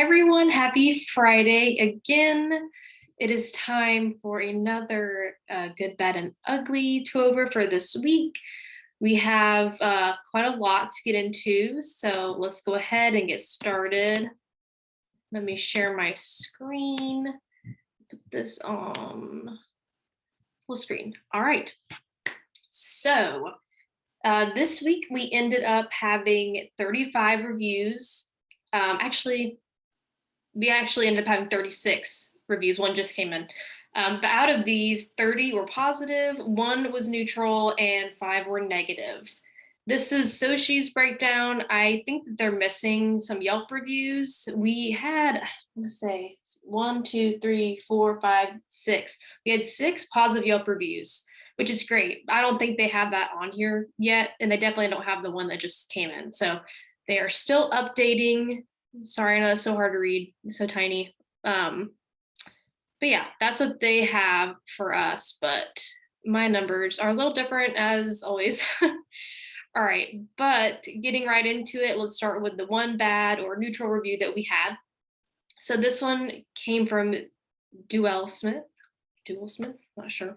Hi, everyone. Happy Friday again. It is time for another Good, Bad, and Ugly to over for this week. We have quite a lot to get into, so let's go ahead and get started. Let me share my screen. Put this on full screen. All right. So this week we ended up having 35 reviews. We actually ended up having 36 reviews. One just came in. But out of these, 30 were positive, one was neutral, and 5 were negative. This is Sushi's breakdown. I think that they're missing some Yelp reviews. We had, I'm gonna say, 1, 2, 3, 4, 5, 6. We had 6 positive Yelp reviews, which is great. I don't think they have that on here yet, and they definitely don't have the one that just came in. So they are still updating. Sorry, I know it's so hard to read, it's so tiny. But yeah, that's what they have for us, but my numbers are a little different as always. All right, but getting right into it, let's start with the one bad or neutral review that we had. So this one came from Duell Smith, not sure.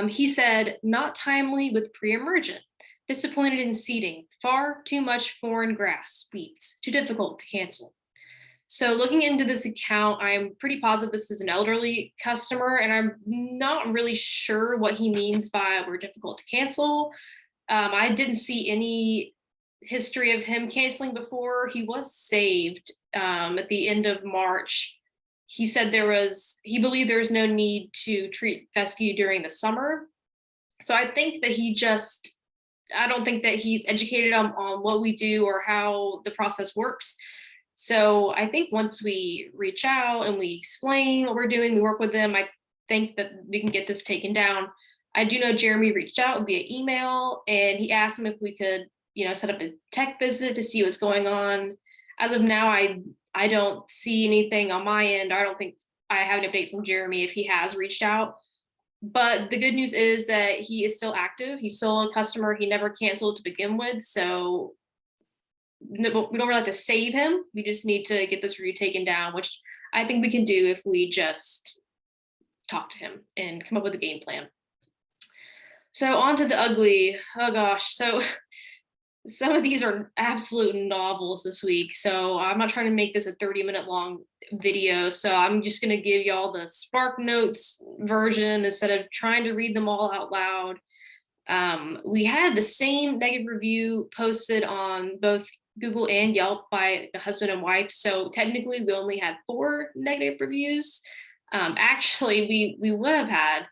He said, not timely with pre-emergent. Disappointed in seating. Far too much foreign grass. Weeds. Too difficult to cancel. So looking into this account, I'm pretty positive this is an elderly customer, and I'm not really sure what he means by we're difficult to cancel. I didn't see any history of him canceling before. He was saved at the end of March. He said he believed there was no need to treat fescue during the summer. So I think that I don't think that he's educated on what we do or how the process works. So I think once we reach out and we explain what we're doing, we work with them, I think that we can get this taken down. I do know Jeremy reached out via email and he asked him if we could, set up a tech visit to see what's going on. As of now, I don't see anything on my end. I don't think I have an update from Jeremy if he has reached out. But the good news is that he is still active. He's still a customer. He never canceled to begin with. So we don't really have to save him. We just need to get this review taken down, which I think we can do if we just talk to him and come up with a game plan. So on to the ugly. Oh gosh. So some of these are absolute novels this week. So I'm not trying to make this a 30-minute long video. So I'm just going to give y'all the Spark Notes version instead of trying to read them all out loud. We had the same negative review posted on both Google and Yelp by the husband and wife. So technically we only had 4 negative reviews. Actually, we would have had,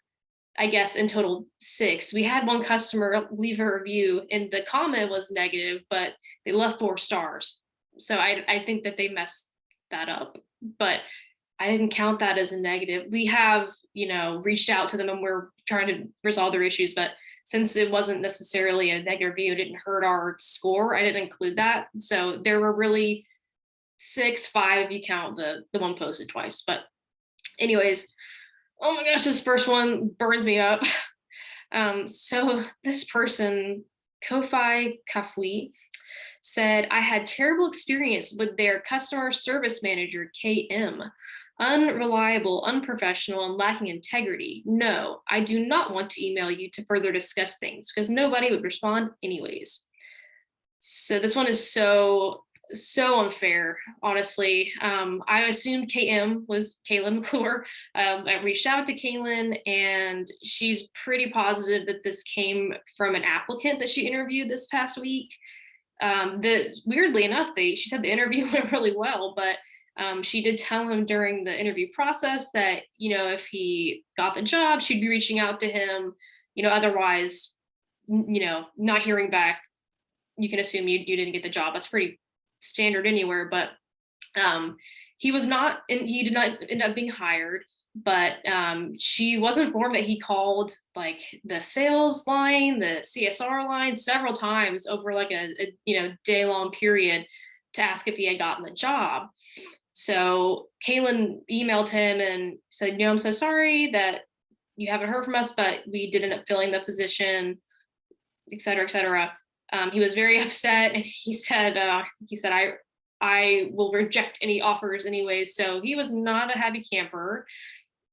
I guess, in total 6. We had one customer leave a review and the comment was negative, but they left 4 stars. So I think that they messed that up, but I didn't count that as a negative. We have, reached out to them and we're trying to resolve their issues, but since it wasn't necessarily a negative review, it didn't hurt our score. I didn't include that. So there were really 6, 5 if you count the one posted twice. But anyways, oh my gosh, this first one burns me up. So this person, Kofi Kafui, said, I had terrible experience with their customer service manager, KM. Unreliable, unprofessional, and lacking integrity. No, I do not want to email you to further discuss things because nobody would respond anyways. So this one is so unfair, honestly. I assumed KM was Kaylin McClure. I reached out to Kaylin and she's pretty positive that this came from an applicant that she interviewed this past week. Weirdly enough, she said the interview went really well, but she did tell him during the interview process that, if he got the job, she'd be reaching out to him, otherwise, not hearing back, you can assume you didn't get the job. That's pretty standard anywhere, but he did not end up being hired, but she was informed that he called like the sales line, the CSR line several times over like a day-long period to ask if he had gotten the job. So Kaylin emailed him and said, I'm so sorry that you haven't heard from us, but we did end up filling the position, et cetera, et cetera. He was very upset and he said, I will reject any offers anyways. So he was not a happy camper.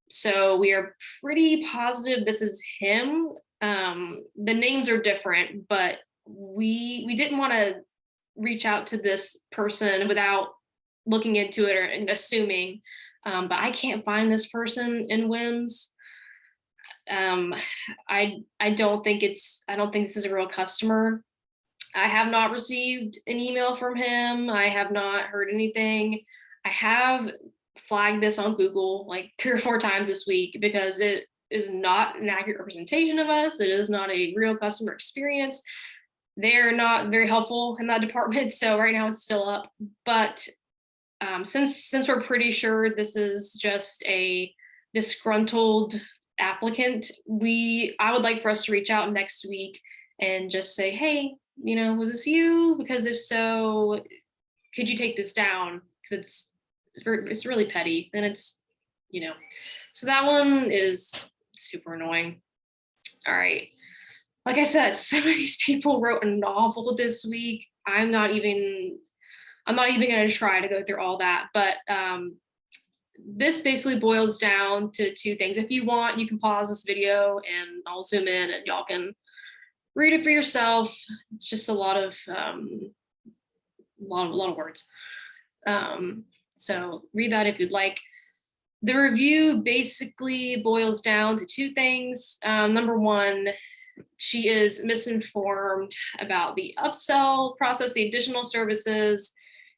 So we are pretty positive this is him. The names are different, but we didn't want to reach out to this person without looking into it and assuming. But I can't find this person in WIMS. Um, I don't think this is a real customer. I have not received an email from him. I have not heard anything. I have flagged this on Google like 3 or 4 times this week because it is not an accurate representation of us. It is not a real customer experience. They're not very helpful in that department. So right now it's still up. But since we're pretty sure this is just a disgruntled applicant, I would like for us to reach out next week and just say, hey, was this you? Because if so, could you take this down? Because it's really petty, and so that one is super annoying. All right. Like I said, some of these people wrote a novel this week. I'm not even going to try to go through all that, but this basically boils down to 2 things. If you want, you can pause this video and I'll zoom in and y'all can read it for yourself. It's just a lot of words. So read that if you'd like. The review basically boils down to 2 things. Number 1, she is misinformed about the upsell process, the additional services.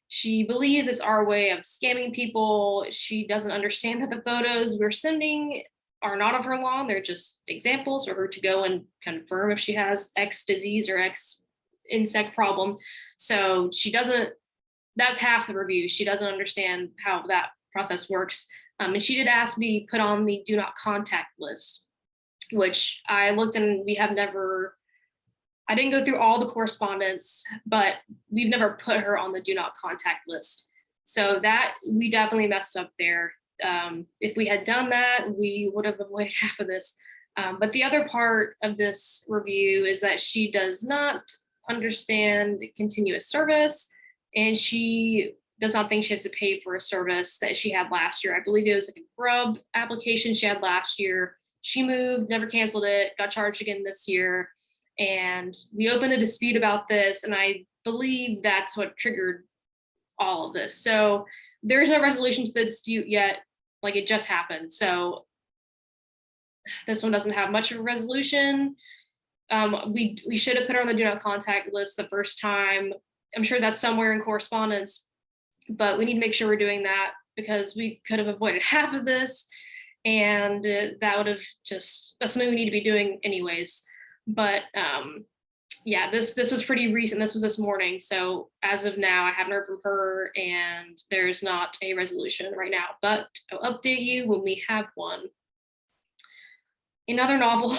She believes it's our way of scamming people. She doesn't understand that the photos we're sending are not of her lawn. They're just examples for her to go and confirm if she has X disease or X insect problem. So that's half the review. She doesn't understand how that process works. And she did ask me put on the do not contact list, which I looked and I didn't go through all the correspondence, but we've never put her on the do not contact list. So that we definitely messed up there. If we had done that, we would have avoided half of this. But the other part of this review is that she does not understand continuous service, and she does not think she has to pay for a service that she had last year. I believe it was like a grub application she had last year. She moved, never canceled it, got charged again this year. And we opened a dispute about this, and I believe that's what triggered all of this. So there's no resolution to the dispute yet. Like, it just happened. So this one doesn't have much of a resolution. We should have put her on the do not contact list the first time. I'm sure that's somewhere in correspondence, but we need to make sure we're doing that because we could have avoided half of this, and that would have that's something we need to be doing anyways. But yeah, this was pretty recent. This was this morning. So as of now, I haven't heard from her, and there's not a resolution right now, but I'll update you when we have one. Another novel.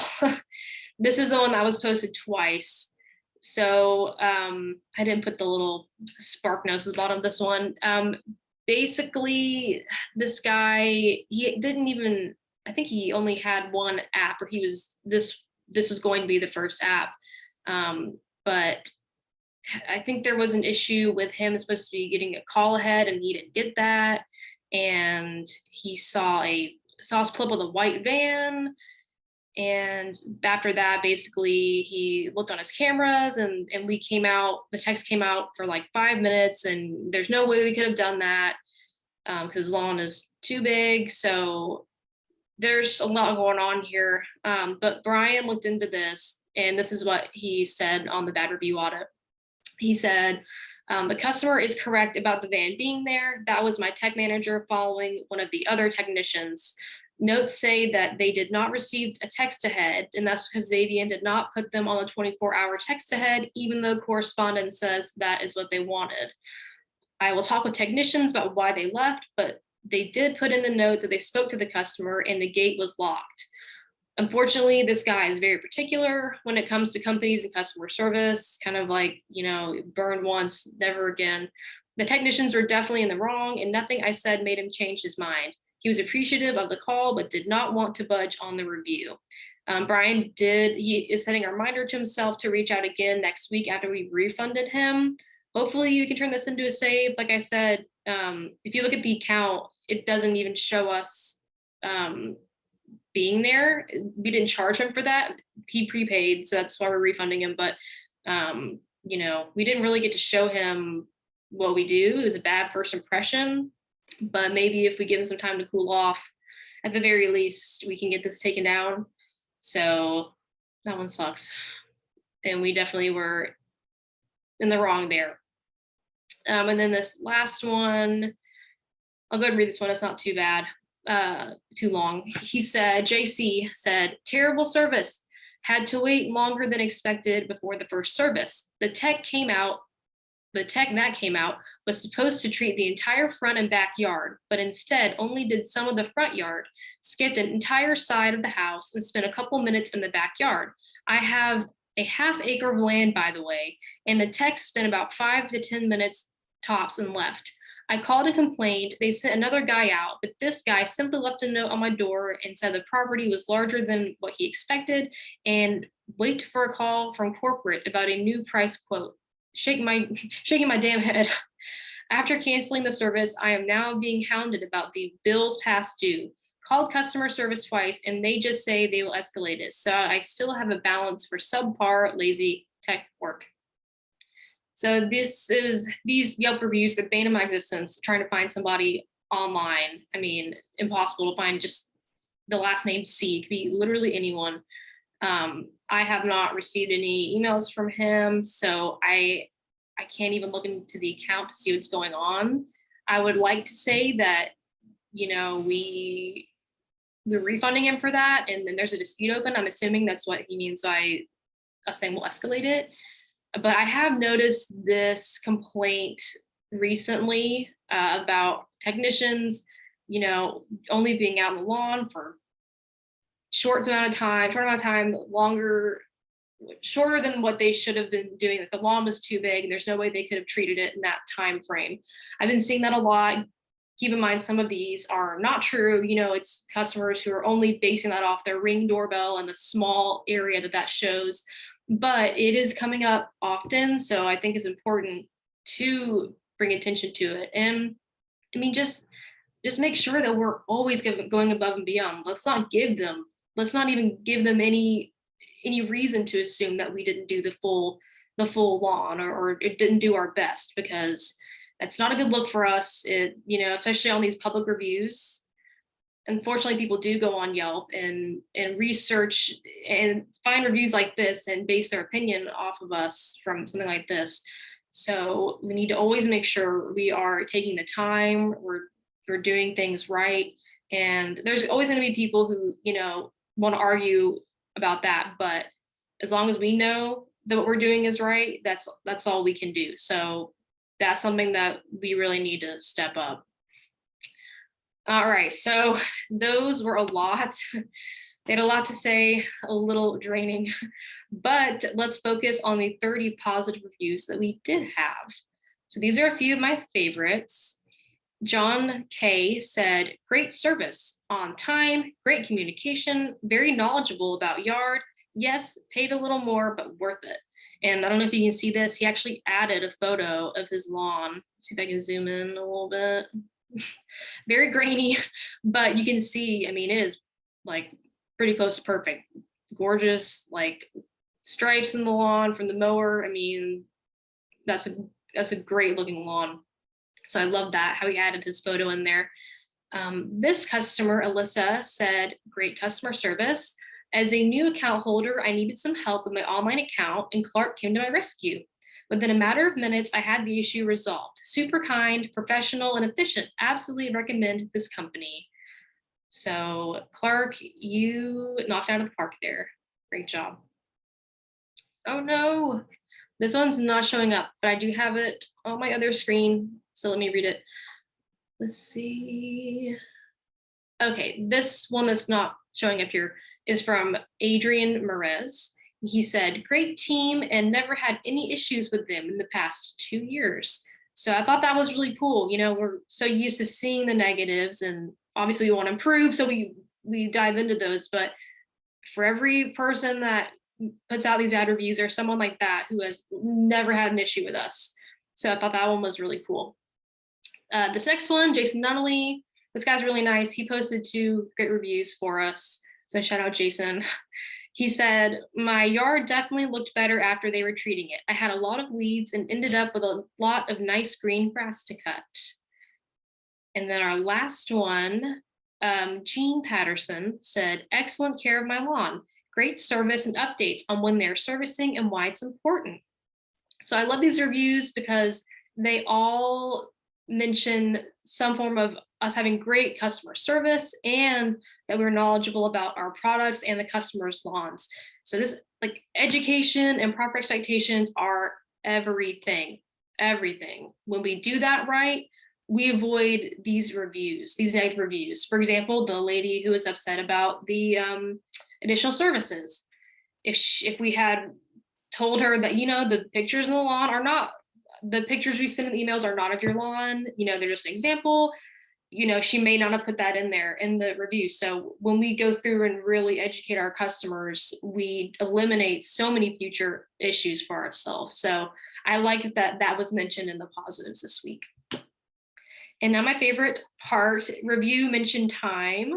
This is the one that was posted twice. So I didn't put the little spark notes at the bottom of this one. Basically, this guy, he didn't even, I think he only had one app, or this was going to be the first app. But I think there was an issue with him supposed to be getting a call ahead, and he didn't get that. And he saw us pull up with a white van. And after that, basically, he looked on his cameras, and the text came out for like 5 minutes, and there's no way we could have done that because his lawn is too big. So there's a lot going on here. But Brian looked into this, and this is what he said on the bad review audit. He said, the customer is correct about the van being there. That was my tech manager following one of the other technicians. Notes say that they did not receive a text ahead, and that's because Xavian did not put them on a 24-hour text ahead, even though correspondence says that is what they wanted. I will talk with technicians about why they left, but they did put in the notes that they spoke to the customer and the gate was locked. Unfortunately, this guy is very particular when it comes to companies and customer service, kind of like, burned once, never again. The technicians were definitely in the wrong, and nothing I said made him change his mind. He was appreciative of the call, but did not want to budge on the review. Brian he is setting a reminder to himself to reach out again next week after we refunded him. hopefully you can turn this into a save. Like I said, if you look at the account, it doesn't even show us being there. We didn't charge him for that. He prepaid, so that's why we're refunding him. But we didn't really get to show him what we do. It was a bad first impression, but maybe if we give him some time to cool off, at the very least, we can get this taken down. So that one sucks. And we definitely were in the wrong there. And then this last one, I'll go ahead and read this one. It's not too bad, too long. He said, JC said, terrible service. Had to wait longer than expected before the first service. The tech that came out was supposed to treat the entire front and backyard, but instead only did some of the front yard, skipped an entire side of the house, and spent a couple minutes in the backyard. I have a half-acre of land, by the way, and the tech spent about 5 to 10 minutes tops and left. I called and complained. They sent another guy out, but this guy simply left a note on my door and said the property was larger than what he expected and wait for a call from corporate about a new price quote. Shaking my damn head. After canceling the service, I am now being hounded about the bills past due. Called customer service twice and they just say they will escalate it. So I still have a balance for subpar, lazy tech work. So these Yelp reviews, the bane of my existence, trying to find somebody online. I mean, impossible to find just the last name C. It could be literally anyone. I have not received any emails from him, so I can't even look into the account to see what's going on. I would like to say that, we're refunding him for that, and then there's a dispute open. I'm assuming that's what he means by us saying we'll escalate it. But I have noticed this complaint recently about technicians, only being out on the lawn for short amount of time, shorter than what they should have been doing. Like the lawn was too big. There's no way they could have treated it in that time frame. I've been seeing that a lot. Keep in mind, some of these are not true. It's customers who are only basing that off their Ring doorbell and the small area that shows. But it is coming up often, so I think it's important to bring attention to it. And I mean, just make sure that we're always going above and beyond. Let's not even give them any reason to assume that we didn't do the full lawn or it didn't do our best, because that's not a good look for us. Especially on these public reviews. Unfortunately, people do go on Yelp and research and find reviews like this and base their opinion off of us from something like this. So we need to always make sure we are taking the time, we're doing things right. And there's always going to be people who, want to argue about that. But as long as we know that what we're doing is right, that's all we can do. So that's something that we really need to step up. All right, so those were a lot. They had a lot to say, a little draining, but let's focus on the 30 positive reviews that we did have. So these are a few of my favorites. John K said, great service, on time, great communication, very knowledgeable about yard. Yes, paid a little more, but worth it. And I don't know if you can see this. He actually added a photo of his lawn. Let's see if I can zoom in a little bit. Very grainy, but you can see, it is like pretty close to perfect. Gorgeous, like stripes in the lawn from the mower. That's a great looking lawn. So I love that, how he added his photo in there. This customer, Alyssa, said, great customer service. As a new account holder, I needed some help with my online account, and Clark came to my rescue. Within a matter of minutes, I had the issue resolved. Super kind, professional, and efficient. Absolutely recommend this company. So Clark, you knocked out of the park there. Great job. Oh no, this one's not showing up, but I do have it on my other screen. So let me read it. Let's see. Okay, this one that's not showing up here is from Adrian Merez. He said, great team and never had any issues with them in the past 2 years. So I thought that was really cool. We're so used to seeing the negatives, and obviously we want to improve. So we dive into those. But for every person that puts out these bad reviews, or someone like that who has never had an issue with us. So I thought that one was really cool. This next one, Jason Nunnally, this guy's really nice. He posted 2 great reviews for us. So shout out Jason. He said, my yard definitely looked better after they were treating it. I had a lot of weeds and ended up with a lot of nice green grass to cut. And then our last one, Jean Patterson said, excellent care of my lawn. Great service and updates on when they're servicing and why it's important. So I love these reviews because they all mention some form of us having great customer service and that we're knowledgeable about our products and the customers' lawns. So this, like, education and proper expectations are everything, everything. When we do that right, we avoid these reviews, these negative reviews. For example, the lady who was upset about the additional services. If we had told her that, you know, the pictures in the lawn are not, the pictures we send in the emails are not of your lawn, you know, they're just an example, you know, she may not have put that in there in the review. So when we go through and really educate our customers, we eliminate so many future issues for ourselves. So I like that that was mentioned in the positives this week. And now my favorite part, review mention time.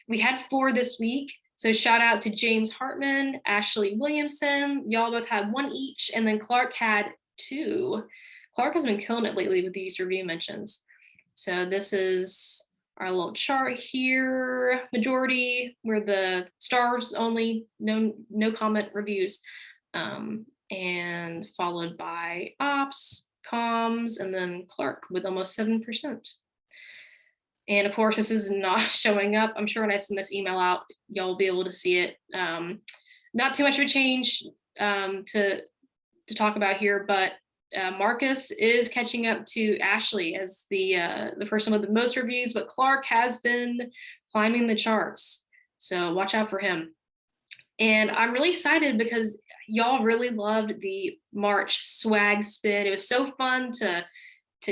We had 4 this week. So shout out to James Hartman, Ashley Williamson. Y'all both had 1 each, and then Clark had 2. Clark has been killing it lately with these review mentions. So this is our little chart here. Majority were the stars only, no comment reviews. And followed by ops, comms, and then Clark with almost 7%. And of course, this is not showing up. I'm sure when I send this email out, y'all will be able to see it. Not too much of a change to talk about here, but Marcus is catching up to Ashley as the person with the most reviews, but Clark has been climbing the charts. So watch out for him. And I'm really excited because y'all really loved the March swag spin. It was so fun to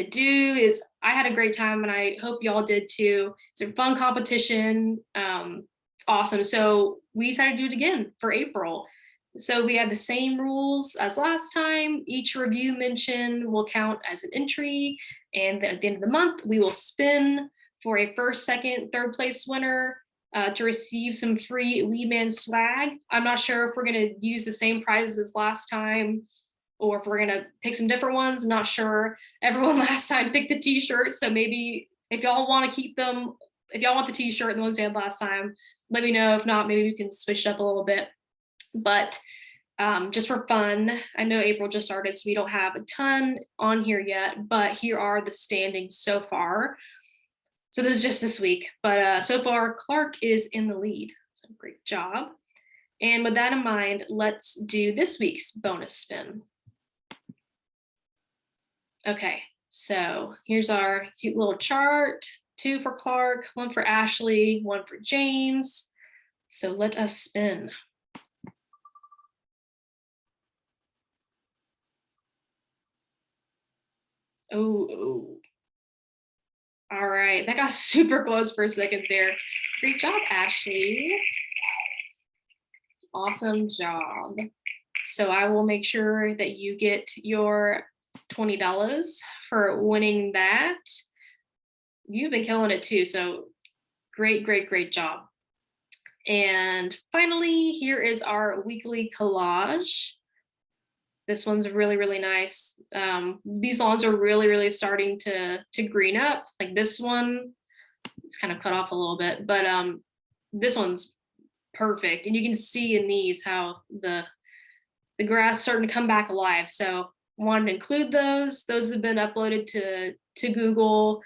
do. I had a great time and I hope y'all did too. It's a fun competition. It's awesome. So we decided to do it again for April. So we have the same rules as last time. Each review mention will count as an entry. And then at the end of the month, we will spin for a first, second, third place winner to receive some free Weedman swag. I'm not sure if we're going to use the same prizes as last time or if we're going to pick some different ones. Not sure. Everyone last time picked the t-shirt. So maybe if y'all want to keep them, if y'all want the t-shirt and the ones we had last time, let me know. If not, maybe we can switch it up a little bit. But just for fun, I know April just started, so we don't have a ton on here yet, but here are the standings so far. So this is just this week, but so far Clark is in the lead. So great job. And with that in mind, let's do this week's bonus spin. Okay, so here's our cute little chart. 2 for Clark, 1 for Ashley, 1 for James. So let us spin. Oh. All right, that got super close for a second there. Great job, Ashley. Awesome job. So I will make sure that you get your $20 for winning that. You've been killing it too, so great, great, great job. And finally, here is our weekly collage. This one's really, really nice. These lawns are really, really starting to green up. Like this one, it's kind of cut off a little bit, but this one's perfect. And you can see in these how the grass starting to come back alive. So wanted to include those. Those have been uploaded to Google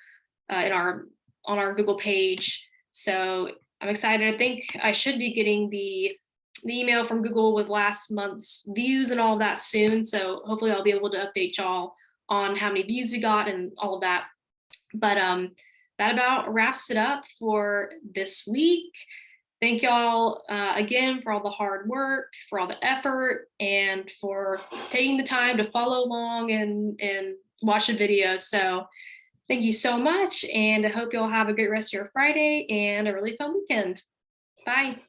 on our Google page. So I'm excited. I think I should be getting the email from Google with last month's views and all of that soon. So hopefully I'll be able to update y'all on how many views we got and all of that. But that about wraps it up for this week. Thank y'all again for all the hard work, for all the effort, and for taking the time to follow along and watch the video. So thank you so much, and I hope y'all have a great rest of your Friday and a really fun weekend. Bye.